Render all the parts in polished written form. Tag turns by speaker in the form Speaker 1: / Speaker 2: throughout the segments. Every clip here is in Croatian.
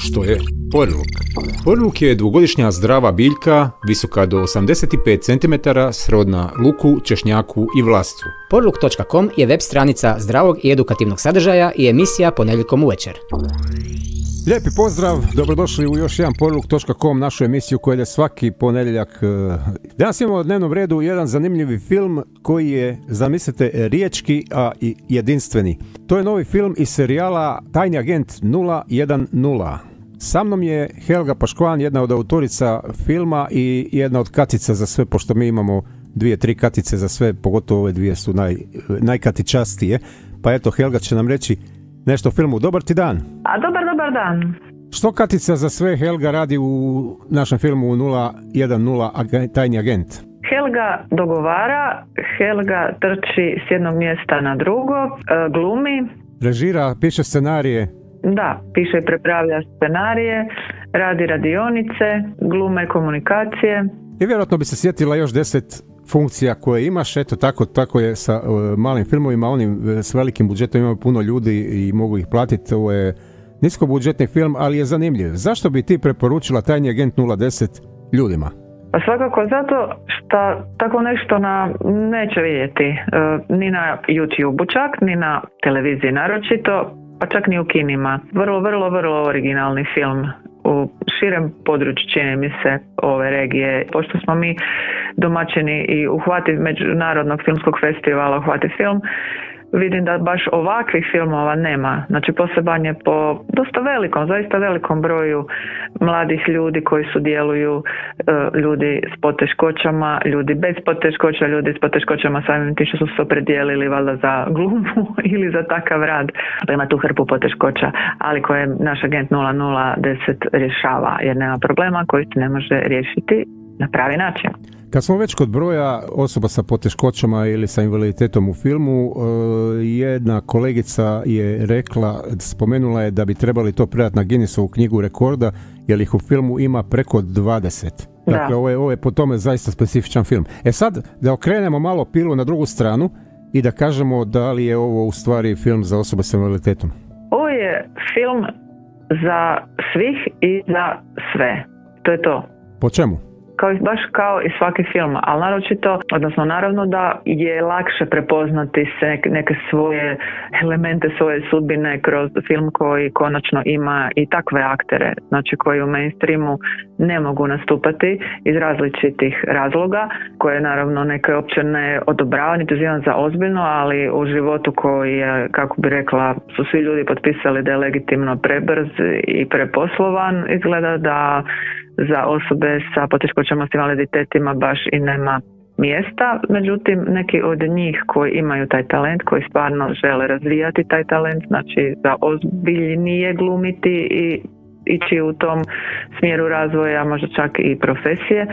Speaker 1: Što je porluk? Porluk je dvogodišnja zdrava biljka, visoka do 85 cm, srodna luku, češnjaku i vlascu.
Speaker 2: Porluk.com je web stranica zdravog i edukativnog sadržaja i emisija ponedjeljkom uvečer.
Speaker 3: Lijepi pozdrav, dobrodošli u još jedan porluk.com, našu emisiju koja ide svaki ponedjeljak. Danas imamo u dnevnom redu jedan zanimljivi film koji je, zamislite, riječki, a i jedinstveni. To je novi film iz serijala Tajni agent 010. Sa mnom je Helga Paškvan, jedna od autorica filma i jedna od katica za sve, pošto mi imamo 2-3 katice za sve, pogotovo ove dvije su najkatičastije. Pa eto, Helga će nam reći nešto o filmu. Dobar ti dan.
Speaker 4: Dobar dan.
Speaker 3: Što katica za sve Helga radi u našem filmu 010 Tajni agent?
Speaker 4: Helga dogovara, Helga trči s jednog mjesta na drugo, glumi.
Speaker 3: Režira, piše scenarije.
Speaker 4: Da, piše i prepravlja scenarije, radi radionice, glume komunikacije.
Speaker 3: I vjerojatno bi se sjetila još 10 funkcija koje imaš. Eto, tako je sa malim filmovima, onim s velikim budžetom imaju puno ljudi i mogu ih platiti. Ovo je niskobudžetni film, ali je zanimljiv. Zašto bi ti preporučila Tajni agent 010 ljudima?
Speaker 4: Pa svakako zato što tako nešto neće vidjeti ni na YouTube-u čak, ni na televiziji naročito, pa čak ni u kinima. Vrlo originalni film u širem području, čini mi se, ove regije. Pošto smo mi domaćini i uhvati Međunarodnog filmskog festivala Uhvati film, vidim da baš ovakvih filmova nema. Znači poseban je po zaista velikom broju mladih ljudi koji sudjeluju, ljudi s poteškoćama, ljudi bez poteškoća, ljudi s poteškoćama samim tim što su se opredijelili valjda za glumu ili za takav rad. Pa ima tu hrpu poteškoća, ali koje naš agent 0010 rješava, jer nema problema koji se ne može riješiti na pravi način.
Speaker 3: Kad smo već kod broja osoba sa poteškoćama ili sa invaliditetom u filmu, jedna kolegica je spomenula je da bi trebali to predati na Guinnessovu knjigu rekorda, jer ih u filmu ima preko 20. Dakle, ovo je po tome zaista specifičan film. Sad, da okrenemo malo pilu na drugu stranu i da kažemo da li je ovo u stvari film za osobe sa invaliditetom. Ovo
Speaker 4: je film za svih i za sve. To je to.
Speaker 3: Po čemu?
Speaker 4: Baš kao i svaki film, ali naravno da je lakše prepoznati se neke svoje elemente, svoje sudbine kroz film koji konačno ima i takve aktere, znači koji u mainstreamu ne mogu nastupati iz različitih razloga, koje naravno neke uopće ne odobravaju niti uzimam za ozbiljno, ali u životu koji je, kako bi rekla, su svi ljudi potpisali da je legitimno prebrz i preposlovan, izgleda da za osobe sa poteškoćama s invaliditetima baš i nema mjesta. Međutim, neki od njih koji imaju taj talent, koji stvarno žele razvijati taj talent, znači za ozbiljnije glumiti i ići u tom smjeru razvoja, možda čak i profesije,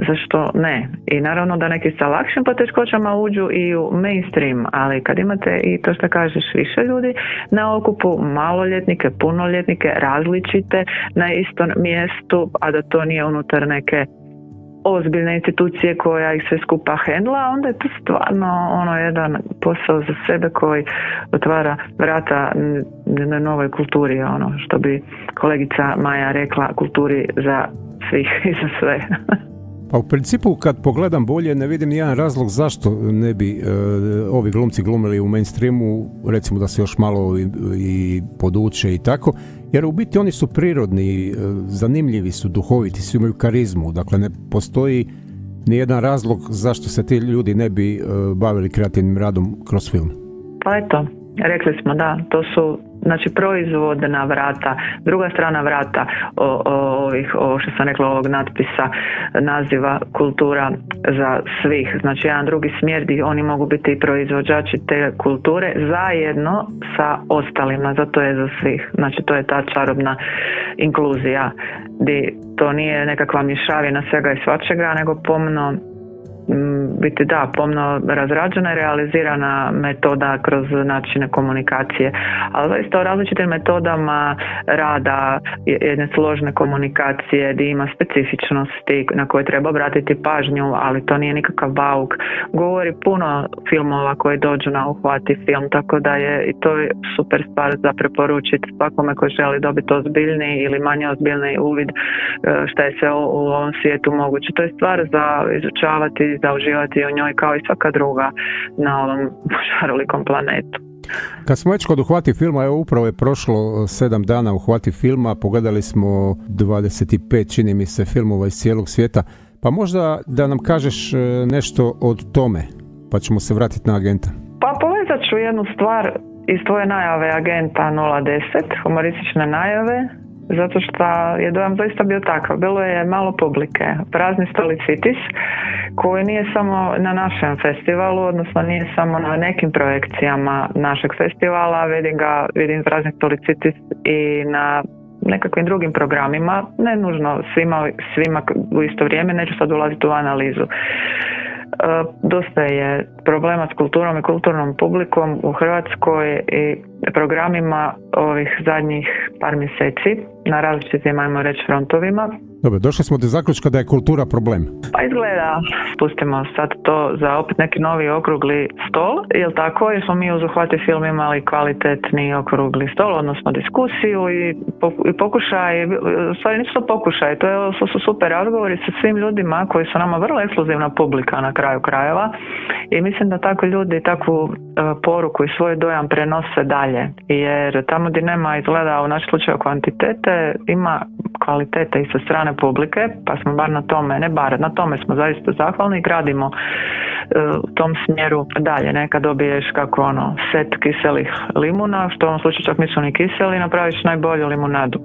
Speaker 4: zašto ne? I naravno da neki sa lakšim poteškoćama uđu i u mainstream, ali kad imate i to što kažeš više ljudi na okupu, maloljetnike, punoljetnike, različite na istom mjestu, a da to nije unutar neke ozbiljne institucije koja ih sve skupa hendla, onda je to stvarno jedan posao za sebe koji otvara vrata na novoj kulturi, što bi kolegica Maja rekla, kulturi za svih i za sve.
Speaker 3: Pa u principu kad pogledam bolje ne vidim nijedan razlog zašto ne bi ovi glumci glumili u mainstreamu, recimo da se još malo i poduče i tako, jer u biti oni su prirodni, zanimljivi su, duhoviti, svi imaju karizmu, dakle ne postoji nijedan razlog zašto se ti ljudi ne bi bavili kreativnim radom kroz film.
Speaker 4: Pa eto, rekli smo da, to su proizvodna vrata, druga strana vrata ovo što sam rekla, ovog natpisa, naziva kultura za svih. Znači jedan drugi smjer gdje oni mogu biti proizvođači te kulture zajedno sa ostalima, zato je za svih. Znači to je ta čarobna inkluzija gdje to nije nekakva mješavina svega i svačega, nego pomno biti pomno razrađena i realizirana metoda kroz načine komunikacije, ali zaista o različitim metodama rada jedne složne komunikacije gdje ima specifičnosti na koje treba obratiti pažnju, ali to nije nikakav bauk. Govori puno filmova koji dođu na uhvati film, tako da je i to je super stvar za preporučiti svakome koji želi dobiti ozbiljni ili manje ozbiljni uvid šta je sve u ovom svijetu moguće. To je stvar za izučavati, za uživati u njoj kao i svaka druga na ovom šarolikom planetu.
Speaker 3: Kad smo već kod uhvati filma, evo upravo je prošlo 7 dana uhvati filma, pogledali smo 25, čini mi se, filmova iz cijelog svijeta, pa možda da nam kažeš nešto od tome, pa ćemo se vratiti na Agenta.
Speaker 4: Pa povezat ću jednu stvar iz tvoje najave Agenta 010, humoristične najave, zato što je dojam zaista bio takav. Bilo je malo publike, prazni stolicitis, koji nije samo na našem festivalu, odnosno nije samo na nekim projekcijama našeg festivala, vidim prazni stolicitis i na nekakvim drugim programima, ne nužno svima u isto vrijeme, neću sad ulaziti u analizu. Dosta je problema s kulturom i kulturnom publikom u Hrvatskoj i programima ovih zadnjih par mjeseci na različitim, ajmo reći, frontovima.
Speaker 3: Dobro, došli smo do zaključka da je kultura problem.
Speaker 4: Pa izgleda, pustimo sad to za opet neki novi okrugli stol, jel tako? Jer smo mi uz uhvati film imali kvalitetni okrugli stol, odnosno diskusiju i pokušaj, u stvari nisu to pokušaj, to su super razgovori sa svim ljudima koji su nama vrlo ekskluzivna publika na kraju krajeva i mislim da tako ljudi takvu poruku i svoj dojam prenose dalje, jer tamo gdje nema izgleda u našem slučaju kvantitete, ima kvalitete i sa strane publike, pa smo bar na tome, ne bar, na tome smo zaista zahvalni i gradimo u tom smjeru dalje. Nekad dobiješ kako set kiselih limuna, što u ovom slučaju čak nisu ni kiseli, napraviš najbolju limunadu.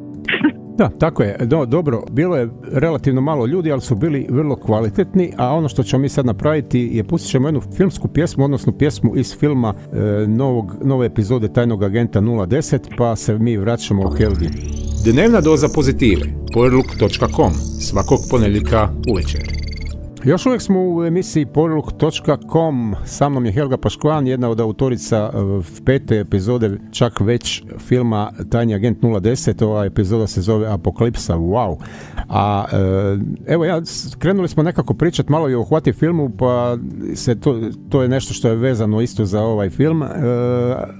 Speaker 3: Da, tako je. Dobro, bilo je relativno malo ljudi, ali su bili vrlo kvalitetni, a ono što ćemo mi sad napraviti je pustit ćemo jednu filmsku pjesmu, odnosno pjesmu iz filma nove epizode Tajnog agenta 010, pa se mi vraćamo u Helgi.
Speaker 1: Dnevna doza pozitive, powerlook.com, svakog ponedjeljka uvečer.
Speaker 3: Još uvijek smo u emisiji powerlook.com, sa mnom je Helga Paškovan, jedna od autorica 5. epizode čak već filma Tajni agent 010, ova epizoda se zove Apokalipsa, wow. A evo krenuli smo nekako pričati malo i o uhvati filmu, pa to je nešto što je vezano isto za ovaj film.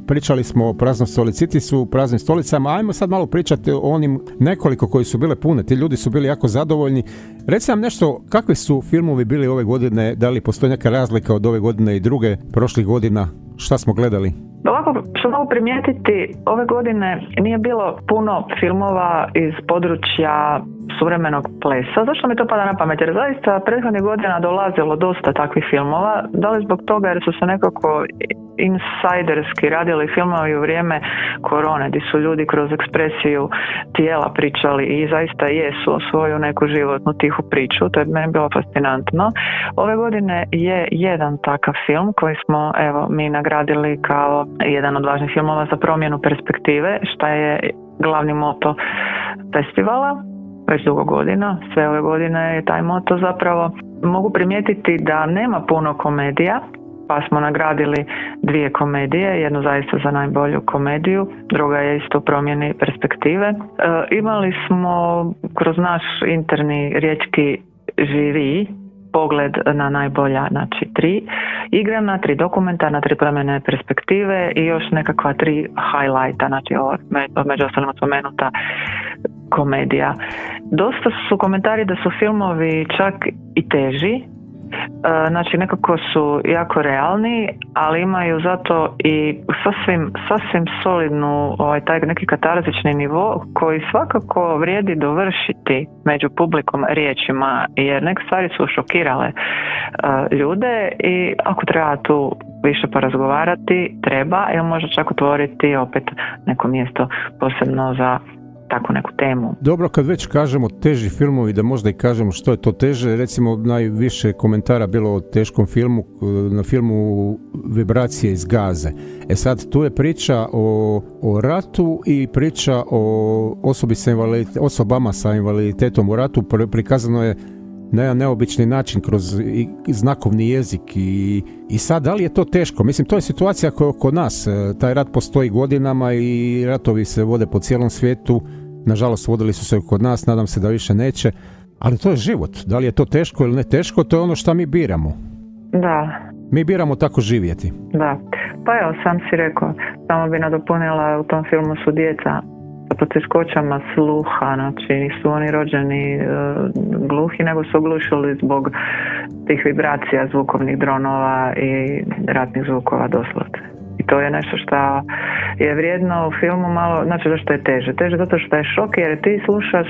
Speaker 3: Pričali smo o praznom stolicitisu, praznim stolicama, ajmo sad malo pričati o onim nekoliko koji su bile pune, ti ljudi su bili jako zadovoljni. Reci nam nešto, kakvi su filmovi bili ove godine, da li postoji neka razlika od ove godine i druge prošlih godina, šta smo gledali?
Speaker 4: Ovako, što mogu primijetiti, ove godine nije bilo puno filmova iz područja suvremenog plesa. Zašto mi to pada na pamet? Jer zaista prethodnih godina dolazilo dosta takvih filmova, da li zbog toga jer su se nekako insajderski radili filmovi u vrijeme korone, gdje su ljudi kroz ekspresiju tijela pričali i zaista jesu svoju neku životnu tihu priču, to je meni bilo fascinantno. Ove godine je jedan takav film koji smo mi nagradili kao jedan od važnih filmova za promjenu perspektive, što je glavni moto festivala. Već dugo godina, sve ove godine je taj moto zapravo. Mogu primijetiti da nema puno komedija, pa smo nagradili 2 komedije, jednu zaista za najbolju komediju, druga je isto promjeni perspektive. Imali smo kroz naš interni riječki žiri pogled na najbolja, znači 3 igrana, 3 dokumentarna, 3 promjene perspektive i još nekakva 3 highlighta, znači među ostalima spomenuta komedija. Dosta su komentari da su filmovi čak i teži, znači nekako su jako realni, ali imaju zato i sasvim solidnu taj neki katarzični nivo koji svakako vrijedi dovršiti među publikom riječima, jer neke stvari su šokirale ljude i ako treba tu više porazgovarati, treba, ili možda čak otvoriti opet neko mjesto posebno za takvu neku temu.
Speaker 3: Dobro, kad već kažemo teži filmovi, da možda i kažemo što je to teže. Recimo, najviše komentara bilo o teškom filmu, na filmu Vibracije iz Gaze. Sad, tu je priča o ratu i priča o osobama sa invaliditetom u ratu. Prikazano je na jedan neobični način kroz znakovni jezik i sad, da li je to teško? Mislim, to je situacija koja je kod nas. Taj rat postoji godinama i ratovi se vode po cijelom svijetu. Nažalost, vodili su se kod nas, nadam se da više neće. Ali to je život. Da li je to teško ili ne teško, to je ono što mi biramo.
Speaker 4: Da.
Speaker 3: Mi biramo tako živjeti.
Speaker 4: Da. Pa evo, sam si rekao, samo bi nadopunila, u tom filmu su djeca sa poteškoćama sluha, znači nisu oni rođeni gluhi, nego su oglušili zbog tih vibracija zvukovnih dronova i ratnih zvukova doslovce. I to je nešto što je vrijedno u filmu malo, znači zašto je teže? Teže zato što je šok jer ti slušaš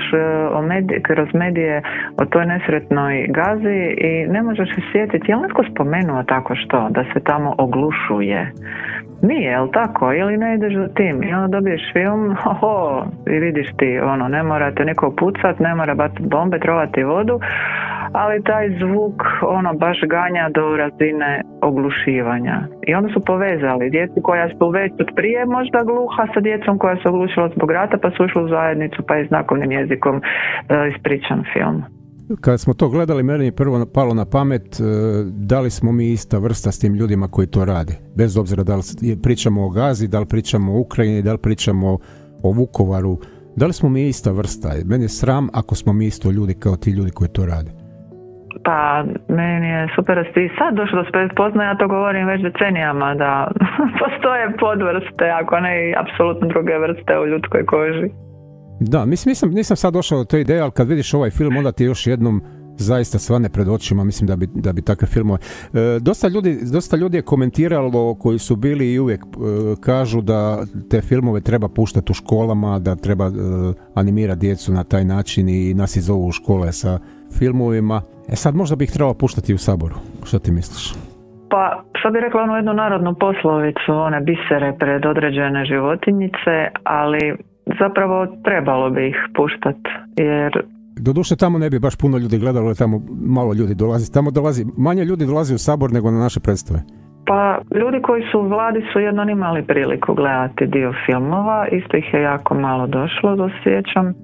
Speaker 4: kroz medije o toj nesretnoj Gazi i ne možeš se sjetiti, je li netko spomenuo tako što, da se tamo oglušuje? Nije, jel tako? Ili ne ideš za tim? I onda dobiješ film, i vidiš ti, ne morate neko pucat, ne mora baciti bombe, trovati vodu, ali taj zvuk, baš ganja do razine oglušivanja. I onda su povezali djecu koja su već od prije možda gluha sa djecom koja su oglušila zbog rata, pa su ušli u zajednicu, pa je znakovnim jezikom ispričan film.
Speaker 3: Kada smo to gledali, meni je prvo palo na pamet da li smo mi ista vrsta s tim ljudima koji to rade. Bez obzira da li pričamo o Gazi, da li pričamo o Ukrajini, da li pričamo o Vukovaru, da li smo mi ista vrsta. Meni je sram ako smo mi isto ljudi kao ti ljudi koji to rade.
Speaker 4: Pa, meni je super da ste i sad došli do spoznaja, ja to govorim već decenijama, da postoje podvrste, ako ne i apsolutno druge vrste u ljudskoj koži.
Speaker 3: Da, mislim, nisam sad došao do te ideje, ali kad vidiš ovaj film, onda ti još jednom zaista svane pred očima, mislim da bi takve filmove... Dosta ljudi je komentiralo, koji su bili i uvijek kažu da te filmove treba puštati u školama, da treba animirati djecu na taj način i nas zovu u škole sa filmovima. Sad možda bi ih trebalo puštati u Saboru. Što ti misliš?
Speaker 4: Pa, što bi rekla jednu narodnu poslovicu, one bisere pred određene životinjice, ali zapravo trebalo bi ih puštati, jer...
Speaker 3: Doduše tamo ne bi baš puno ljudi gledalo, jer tamo malo ljudi dolazi. Manje ljudi dolazi u Sabor nego na naše predstave.
Speaker 4: Pa, ljudi koji su u vladi su jednom imali priliku gledati dio filmova, isto ih je jako malo došlo, dosjećam.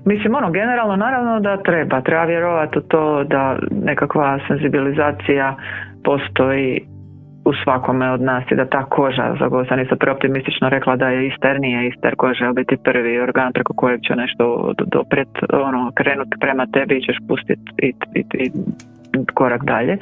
Speaker 4: Mislim, generalno, naravno da treba vjerovati u to da nekakva senzibilizacija postoji u svakome od nas i da ta koža, zagosta nisam preoptimistično rekla da je ister koža biti prvi organ preko kojeg će nešto krenuti prema tebi i ćeš pustiti i korak dalje.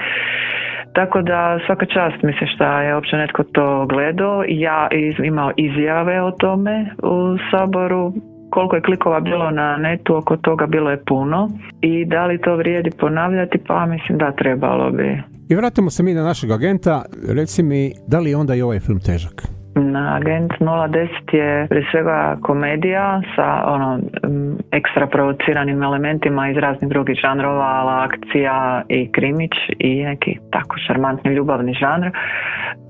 Speaker 4: Tako da svaka čast, mislim, što je uopće netko to gledao. Ja imao izjave o tome u Saboru. Koliko je klikova bilo na netu, oko toga bilo je puno. I da li to vrijedi ponavljati? Pa mislim da trebalo bi.
Speaker 3: I vratimo se mi na našeg agenta. Reci mi, da li je onda i ovaj film težak?
Speaker 4: Agent 010 je prije svega komedija sa ekstra provociranim elementima iz raznih drugih žanrova, akcija i krimić i neki tako šarmantni ljubavni žanr.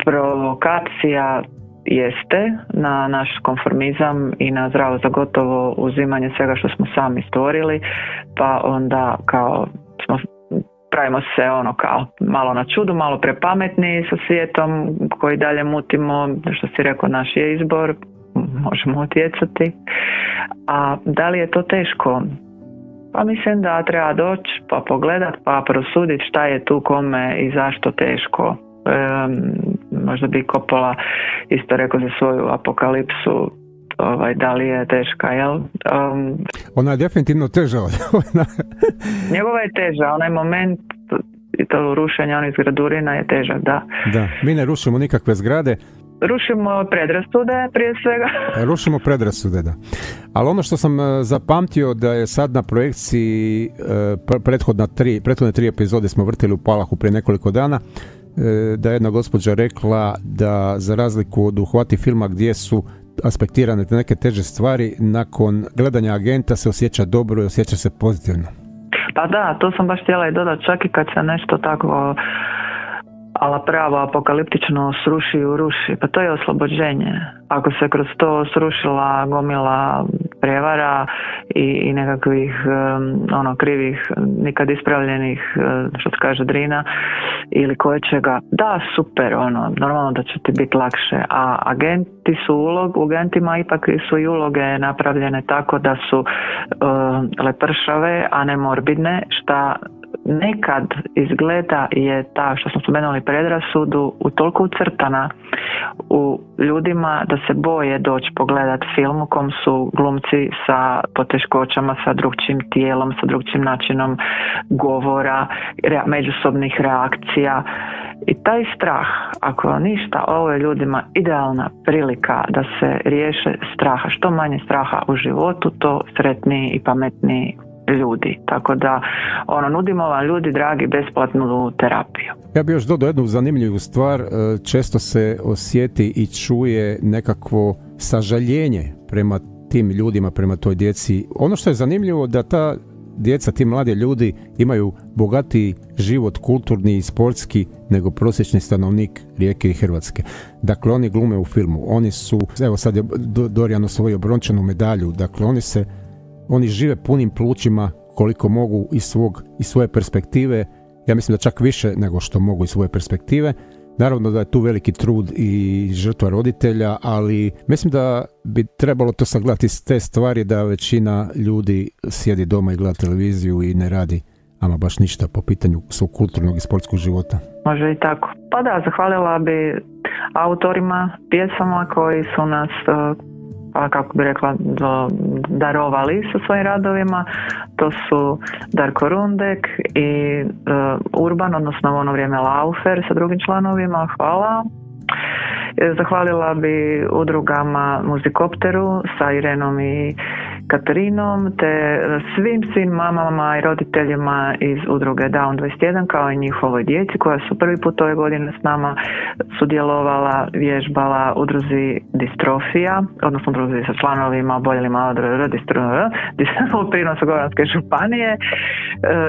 Speaker 4: Provokacija jeste na naš konformizam i na zdravo za gotovo uzimanje svega što smo sami stvorili, pa onda kao pravimo se kao malo na čudu, malo prepametni sa svijetom koji dalje mutimo, što si rekao, naš je izbor, možemo utjecati. A da li je to teško? Pa mislim da treba doći pa pogledat pa prosuditi šta je tu kome i zašto teško. Možda bi Coppola isto rekao za svoju apokalipsu, da li je teška, jel?
Speaker 3: Ona je definitivno teža.
Speaker 4: Njegova je teža, onaj moment i to rušenje onih zgradurina je težak, da.
Speaker 3: Da, mi ne rušimo nikakve zgrade.
Speaker 4: Rušimo predrasude prije svega.
Speaker 3: Rušimo predrasude, da. Ali ono što sam zapamtio da je sad na projekciji prethodne 3 epizode smo vrtili u Palahu prije nekoliko dana, da je jedna gospođa rekla da za razliku od Uhvati filma gdje su aspektirane neke teže stvari, nakon gledanja Agenta se osjeća dobro i osjeća se pozitivno.
Speaker 4: Pa da, to sam baš htjela i dodati, čak i kad se nešto tako ala pravo apokaliptično sruši i uruši, pa to je oslobođenje. Ako se kroz to srušila gomila prevara i nekakvih krivih, nikad ispravljenih, što se kaže, drina ili koječega, da, super, normalno da će ti biti lakše. A agentima ipak su i uloge napravljene tako da su lepršave, a ne morbidne, šta nekad izgleda je ta, što smo spomenuli, predrasudu u toliko ucrtana u ljudima da se boje doći pogledat film u kom su glumci sa poteškoćama, sa drugčijim tijelom, sa drugčijim načinom govora, međusobnih reakcija. I taj strah, ako ništa, ovo je ljudima idealna prilika da se riješe straha. Što manje straha u životu, to sretniji i pametniji ljudi. Tako da nudimo vam, ljudi dragi, besplatnu terapiju.
Speaker 3: Ja bih još dodao jednu zanimljivu stvar. Često se osjeti i čuje nekakvo sažaljenje prema tim ljudima, prema toj djeci. Ono što je zanimljivo da ta djeca, ti mladi ljudi imaju bogatiji život, kulturni i sportski nego prosječni stanovnik Rijeke i Hrvatske. Dakle, oni glume u filmu. Oni su, evo sad je Dorijan osvojio brončanu medalju. Dakle, oni žive punim plućima koliko mogu iz svoje perspektive. Ja mislim da čak više nego što mogu iz svoje perspektive. Naravno da je tu veliki trud i žrtva roditelja, ali mislim da bi trebalo to sagledati s te stvari da većina ljudi sjedi doma i gleda televiziju i ne radi ama baš ništa po pitanju svog kulturnog i sportskog života.
Speaker 4: Može i tako. Pa da, zahvalila bi autorima pjesama koji su nas, kako bi rekla, darovali sa svojim radovima. To su Darko Rundek i Urban, odnosno u ono vrijeme Laufer sa drugim članovima. Hvala. Zahvalila bi udrugama Muzikopteru sa Irenom i Katarinom, te svim mamama i roditeljima iz udruge Down 21 kao i njihovoj djeci koja su prvi put ove godine s nama sudjelovala, vježbala udruzi Distrofija, odnosno udruzi sa članovima oboljelima od Primorsko-goranske županije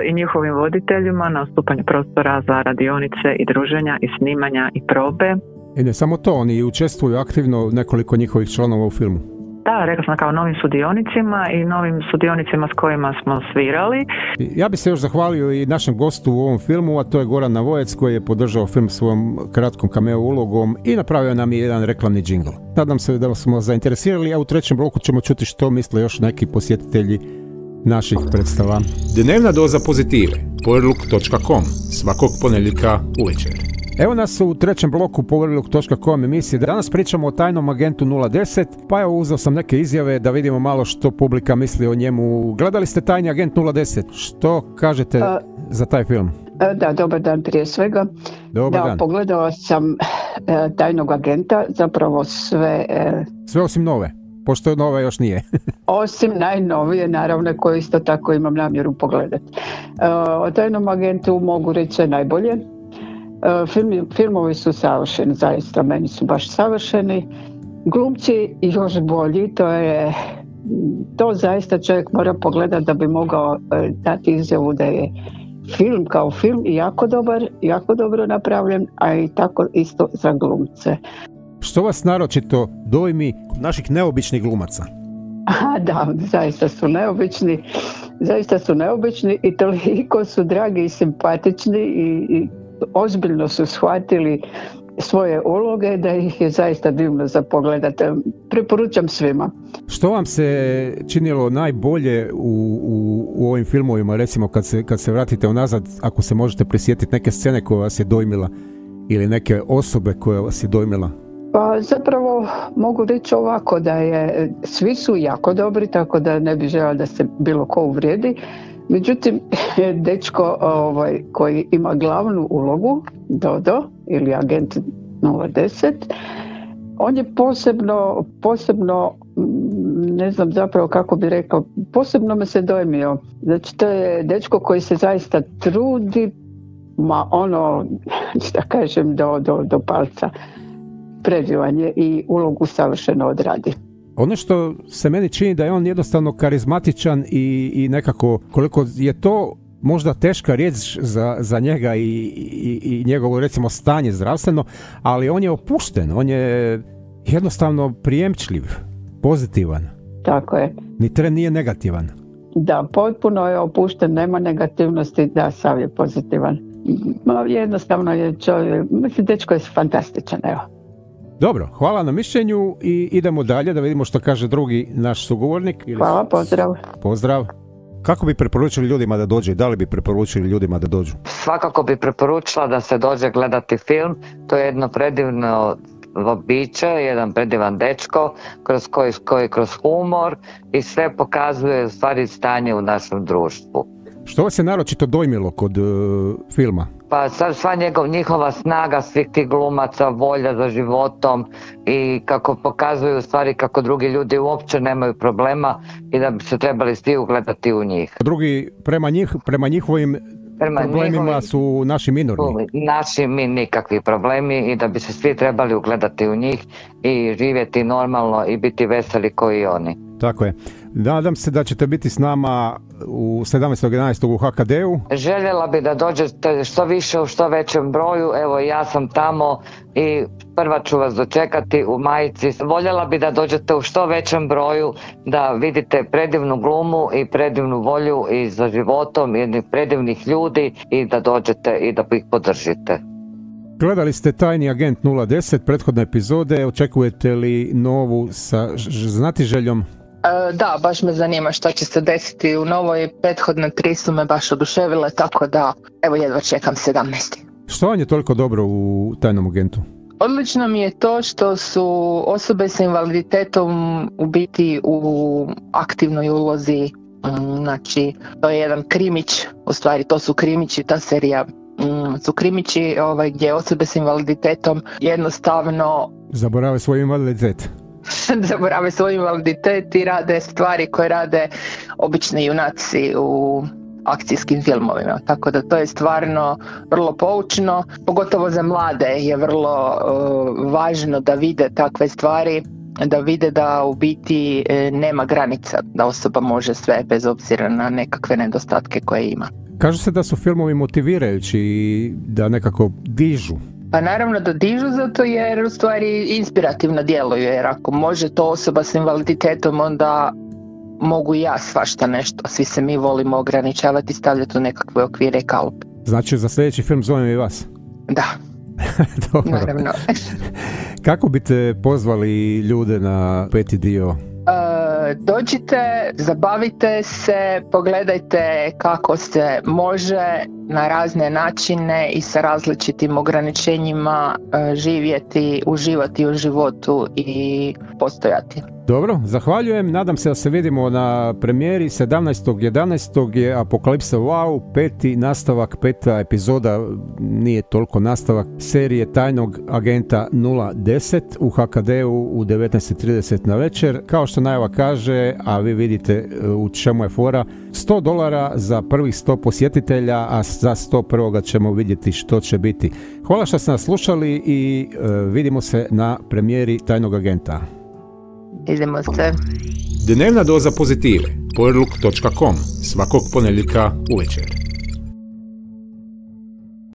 Speaker 4: i njihovim voditeljima na ustupanju prostora za radionice i druženja i snimanja i probe.
Speaker 3: I ne samo to, oni učestvuju aktivno, nekoliko njihovih članova u filmu.
Speaker 4: Da, rekla sam kao novim sudionicima i novim sudionicima s kojima smo svirali.
Speaker 3: Ja bih se još zahvalio i našem gostu u ovom filmu, a to je Goran Navojec koji je podržao film svojom kratkom cameo ulogom i napravio nam je jedan reklamni džingl. Nadam se da smo zainteresirali, a u trećem bloku ćemo čuti što misle još neki posjetitelji naših predstava.
Speaker 1: Dnevna doza pozitive. Powerlook.com svakog ponedjeljka uvečer.
Speaker 3: Evo nas u trećem bloku Powerlook.com emisije. Danas pričamo o tajnom agentu 010, pa evo uzeo sam neke izjave da vidimo malo što publika misli o njemu. Gledali ste tajni agent 010, što kažete za taj film?
Speaker 5: Da, dobar dan prije svega.
Speaker 3: Dobar dan.
Speaker 5: Pogledala sam tajnog agenta, zapravo sve
Speaker 3: osim nove, pošto nova još nije.
Speaker 5: Osim najnovije, naravno, koje isto tako imam namjeru pogledati. O tajnom agentu mogu reći najbolje. Filmovi su savršeni, zaista meni su baš savršeni. Glumci još bolji, to zaista čovjek mora pogledati da bi mogao dati izjavu da je film kao film jako dobro napravljen, a i tako isto za glumce.
Speaker 3: Što vas naročito dojmi naših neobičnih glumaca?
Speaker 5: Da, zaista su neobični i toliko su dragi i simpatični i ozbiljno su shvatili svoje uloge da ih je zaista divno za pogledat. Preporučam svima.
Speaker 3: Što vam se činilo najbolje u ovim filmovima, recimo kad se vratite unazad, ako se možete prisjetiti neke scene koje vas je dojmila ili neke osobe koje vas je dojmila?
Speaker 5: Pa zapravo mogu reći ovako da svi su jako dobri, tako da ne bih željela da se bilo ko uvrijedi. Međutim, dečko koji ima glavnu ulogu, Dodo ili agent 010, on je posebno, ne znam zapravo kako bi rekao, posebno me se dojmio. Znači, to je dečko koji se zaista trudi, da kažem, do palca. Predivan je i ulogu savršeno odradi.
Speaker 3: Ono što se meni čini da je on jednostavno karizmatičan i nekako, koliko je to možda teška riječ za njega i njegovo recimo stanje zdravstveno, ali on je opušten, on je jednostavno prijemčljiv, pozitivan.
Speaker 5: Tako je.
Speaker 3: Ni tren nije negativan.
Speaker 5: Da, potpuno je opušten, nema negativnosti, da, sav je pozitivan. Jednostavno je čovjek, mislim, dečko je fantastičan, evo.
Speaker 3: Dobro, hvala na mišljenju i idemo dalje da vidimo što kaže drugi naš sugovornik.
Speaker 5: Hvala, pozdrav.
Speaker 3: Pozdrav. Kako bi preporučili ljudima da dođe? Da li bi preporučili ljudima da dođu?
Speaker 6: Svakako bi preporučila da se dođe gledati film. To je jedno predivno biće, jedan predivan dečko koji kroz humor i sve pokazuje u stvari stanje u našem društvu.
Speaker 3: Što vas je naročito dojmilo kod filma?
Speaker 6: Pa sad sva njihova snaga svih tih glumaca, volja za životom i kako pokazuju u stvari kako drugi ljudi uopće nemaju problema i da bi se trebali svi ugledati u njih.
Speaker 3: Drugi prema njihovim problemima su naši minorni.
Speaker 6: Naši nikakvi problemi i da bi se svi trebali ugledati u njih i živjeti normalno i biti veseli koji i oni.
Speaker 3: Tako je. Nadam se da ćete biti s nama u 17.11. u HKD-u.
Speaker 6: Željela bi da dođete što više u što većem broju. Evo ja sam tamo i prva ću vas dočekati u majici. Voljela bi da dođete u što većem broju, da vidite predivnu glumu i predivnu volju i za životom jednih predivnih ljudi i da dođete i da ih podržite.
Speaker 3: Gledali ste Tajni agent 010, prethodne epizode. Očekujete li novu sa znatiželjom?
Speaker 7: Da, baš me zanima što će se desiti u novoj. Prethodne 3 su me baš oduševile, tako da evo jedva čekam 17.
Speaker 3: Što vam je toliko dobro u Tajnom agentu?
Speaker 7: Odlično mi je to što su osobe sa invaliditetom u biti u aktivnoj ulozi. Znači, to je jedan krimić, u stvari to su krimići, ta serija su krimići gdje osobe sa invaliditetom jednostavno
Speaker 3: zaborave svoj invaliditet.
Speaker 7: Zaborave svoj invaliditet i rade stvari koje rade obični junaci u akcijskim filmovima. Tako da to je stvarno vrlo poučno, pogotovo za mlade je vrlo važno da vide takve stvari, da vide da u biti nema granica, da osoba može sve bez obzira na nekakve nedostatke koje ima.
Speaker 3: Kaže se da su filmovi motivirajući i da nekako dižu.
Speaker 7: Pa naravno da dižu zato jer u stvari inspirativno djeluju, jer ako može to osoba s invaliditetom onda mogu i ja svašta nešto. Svi se mi volimo ograničavati i stavljati u nekakve okvire i kalupe.
Speaker 3: Znači za sljedeći film zovem i vas?
Speaker 7: Da.
Speaker 3: Dobro.
Speaker 7: Naravno.
Speaker 3: Kako biste pozvali ljude na 5. dio?
Speaker 7: Dođite, zabavite se, pogledajte kako se može na razne načine i sa različitim ograničenjima živjeti, uživati u životu i postojati.
Speaker 3: Dobro, zahvaljujem. Nadam se da se vidimo na premijeri 17.11. je Apokalipsa Wow, 5. nastavak, 5. epizoda, nije toliko nastavak, serije Tajnog agenta 010 u HKD-u u 19.30 na večer. Kao što najava kaže, a vi vidite u čemu je fora, $100 za prvih 100 posjetitelja, a za 101. ćemo vidjeti što će biti. Hvala što ste nas slušali i vidimo se na premijeri Tajnog agenta.
Speaker 7: Idemo se.
Speaker 1: Dnevna doza pozitive. Powerlook.com svakog ponedjeljka uvečer.